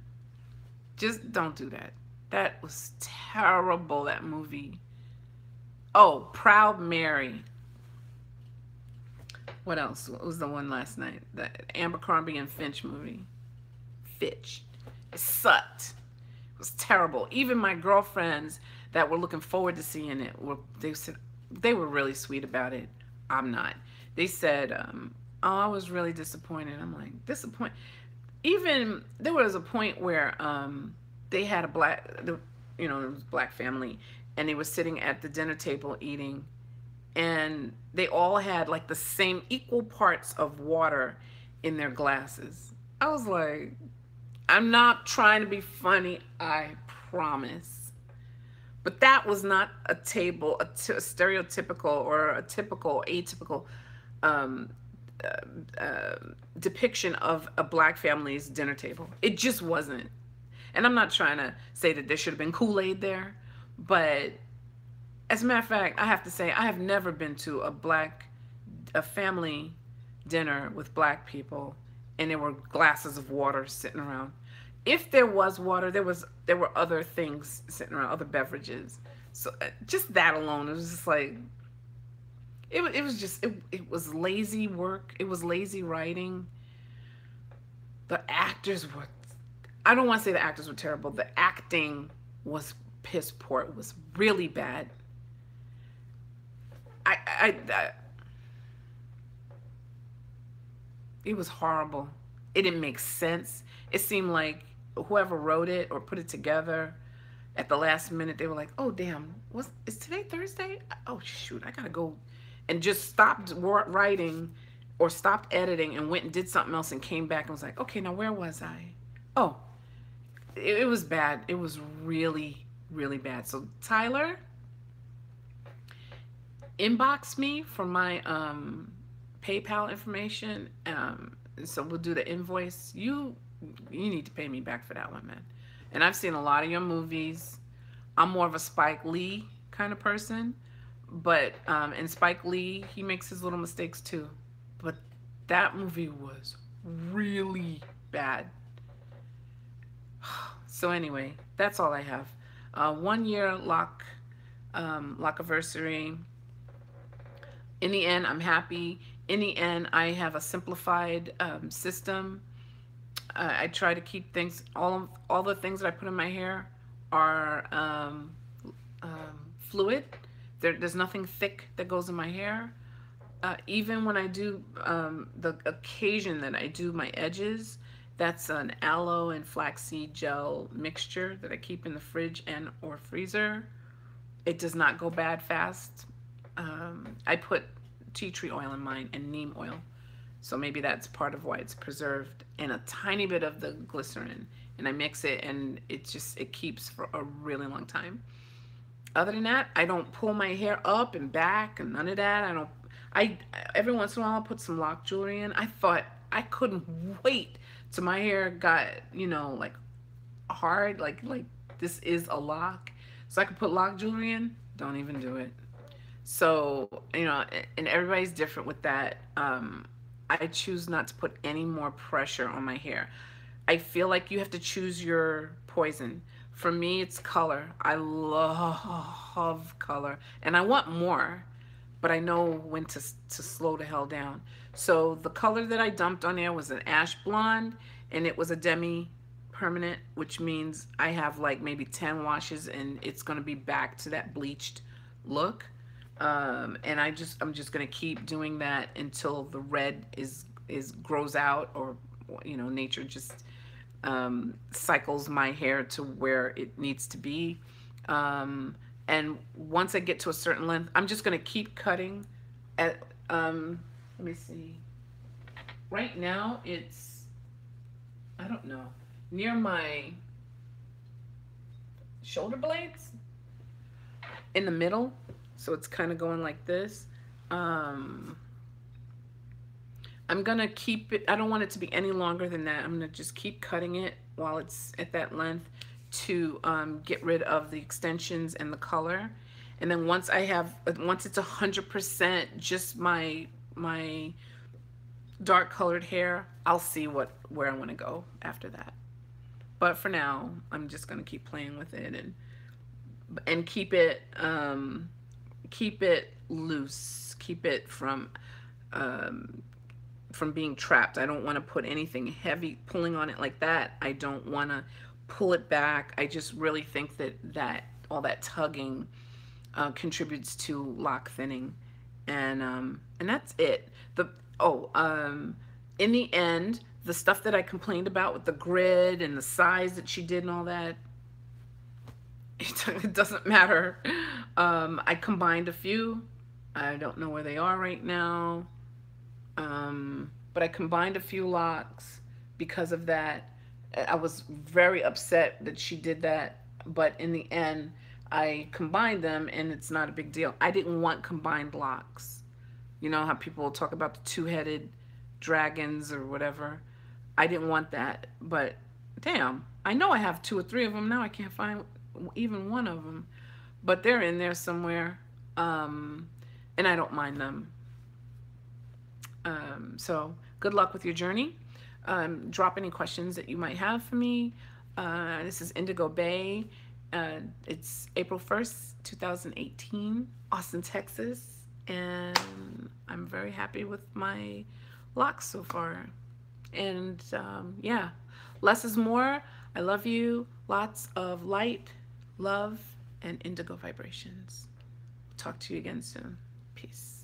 Just don't do that. That was terrible, that movie. Oh, Proud Mary. What else? What was the one last night? The Abercrombie and Finch movie. Fitch. It sucked. It was terrible. Even my girlfriends that were looking forward to seeing it, they said they were really sweet about it. I'm not. They said, oh, I was really disappointed. I'm like, disappointed? Even, there was a point where they had a black, it was a black family, and they were sitting at the dinner table eating, and they all had like the same equal parts of water in their glasses. I was like, I'm not trying to be funny, I promise. But that was not a table, a stereotypical or a typical, atypical depiction of a black family's dinner table. It just wasn't. And I'm not trying to say that there should have been Kool-Aid there, but as a matter of fact, I have to say I have never been to a family dinner with black people and there were glasses of water sitting around. If there was water, there were other things sitting around, other beverages. So just that alone, it was just like, it was lazy work. It was lazy writing. The actors were, I don't want to say the actors were terrible. The acting was piss poor. It was really bad. It was horrible. It didn't make sense. It seemed like whoever wrote it or put it together at the last minute, they were like, oh, damn, is today Thursday? Oh, shoot, I gotta go. And just stopped writing or stopped editing and went and did something else and came back and was like, okay, now where was I? Oh, it was bad. It was really, really bad. So Tyler, inbox me for my PayPal information. So we'll do the invoice. You need to pay me back for that one, man. And I've seen a lot of your movies. I'm more of a Spike Lee kind of person, but and Spike Lee, he makes his little mistakes too. But that movie was really bad. So anyway, that's all I have. 1 year locaversary. In the end, I'm happy. In the end, I have a simplified system. I try to keep things, all the things that I put in my hair are fluid. There's nothing thick that goes in my hair. Even when I do the occasion that I do my edges, that's an aloe and flaxseed gel mixture that I keep in the fridge and or freezer. It does not go bad fast. I put tea tree oil in mine and neem oil. So maybe that's part of why it's preserved, and a tiny bit of the glycerin, and I mix it and it keeps for a really long time. Other than that, I don't pull my hair up and back and none of that. Every once in a while I'll put some lock jewelry in. I thought I couldn't wait till my hair got, like hard, like this is a lock. So I could put lock jewelry in. Don't even do it. So, and everybody's different with that. I choose not to put any more pressure on my hair. I feel like you have to choose your poison. For me, it's color. I love color. And I want more, but I know when to slow the hell down. So the color that I dumped on there was an ash blonde, and it was a demi-permanent, which means I have like maybe 10 washes, and it's going to be back to that bleached look. And I'm just gonna keep doing that until the red is grows out, or nature just cycles my hair to where it needs to be. And once I get to a certain length, I'm just gonna keep cutting at let me see. Right now it's, I don't know, near my shoulder blades in the middle. So it's kind of going like this. Um, I'm gonna keep it, I don't want it to be any longer than that. I'm gonna just keep cutting it while it's at that length to get rid of the extensions and the color. And then once it's 100% just my dark colored hair, I'll see where I want to go after that. But for now, I'm just gonna keep playing with it and keep it loose, keep it from being trapped. I don't want to put anything heavy pulling on it like that. I don't want to pull it back. I just really think that all that tugging contributes to lock thinning, and that's it. In the end, the stuff that I complained about with the grid and the size that she did and all that, it doesn't matter. I combined a few. I don't know where they are right now. But I combined a few locks because of that. I was very upset that she did that, but in the end, I combined them and it's not a big deal. I didn't want combined locks. You know how people talk about the two-headed dragons or whatever? I didn't want that, but damn, I know I have 2 or 3 of them now. I can't find even one of them, but they're in there somewhere, and I don't mind them. So good luck with your journey. Drop any questions that you might have for me. This is Indigo Bay. It's April 1st, 2018, Austin, Texas. And I'm very happy with my locks so far. And yeah, less is more. I love you. Lots of light, love, and indigo vibrations. Talk to you again soon. Peace.